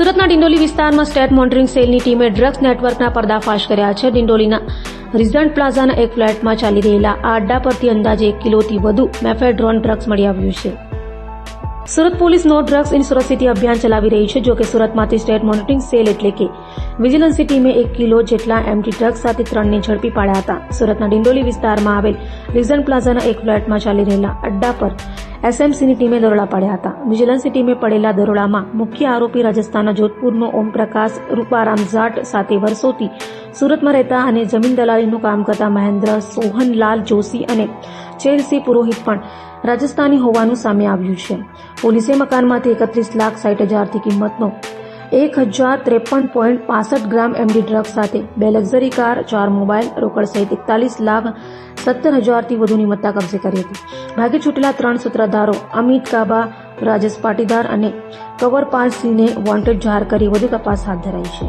સુરતના ડિંડોલી વિસ્તારમાં state monitoring સેલની ટીમે ડ્રગ્સ નેટવર્કના પર્દાફાશ કર્યા છે. ડિંડોલીના રિઝન્ટ પ્લાઝાના એક ફ્લેટમાં ચાલી રહેલા આ અડ્ડા પરથી અંદાજે 1 કિલોથી વધુ મેફેડ્રોન ડ્રગ્સ મળી આવ્યું છે. સુરત પોલીસ નો ડ્રગ્સ ઇન સુરત સિટી અભિયાન ચલાવી રહી છે. જો કે સુરતમાંથી સ્ટેટ મોનિટરિંગ સેલ એટલે કે વિજિલન્સની ટીમે 1 કિલો જેટલા એમડી ડ્રગ્સ સાથે 3ને ઝડપી પાડ્યા હતા. સુરતના ડિંડોલી વિસ્તારમાં આવેલ રિઝન્ટ પ્લાઝાના એક ફ્લેટમાં ચાલી રહેલા અડ્ડા પર એસએમસીની ટીમે દરોડા પાડ્યા હતા. વિજિલન્સની ટીમે પડેલા દરોડામાં મુખ્ય આરોપી રાજસ્થાનના જોધપુરનો ઓમપ્રકાશ રૂપારામ જાટ સાથે વર્ષોથી સુરતમાં રહેતા અને જમીન દલાલીનું કામ કરતા મહેન્દ્ર સોહનલાલ જોશી અને ચેલસિંહ પુરોહિત પણ રાજસ્થાની હોવાનું સામે આવ્યું છે. પોલીસે મકાનમાંથી 31,60,000થી કિંમતનો 1053.65 ગ્રામ એમડી ડ્રગ્સ સાથે 2 લક્ઝરી કાર, 4 મોબાઈલ, રોકડ સહિત 41,70,000થી વધુની મત્તા કબજે કરી હતી. ભાગી છૂટેલા 3 સૂત્રધારો અમિત કાબા, રાજેશ પાટીદાર અને કંવરપાલ સિંહને વોન્ટેડ જાહેર કરી વધુ તપાસ હાથ ધરાઈ છે.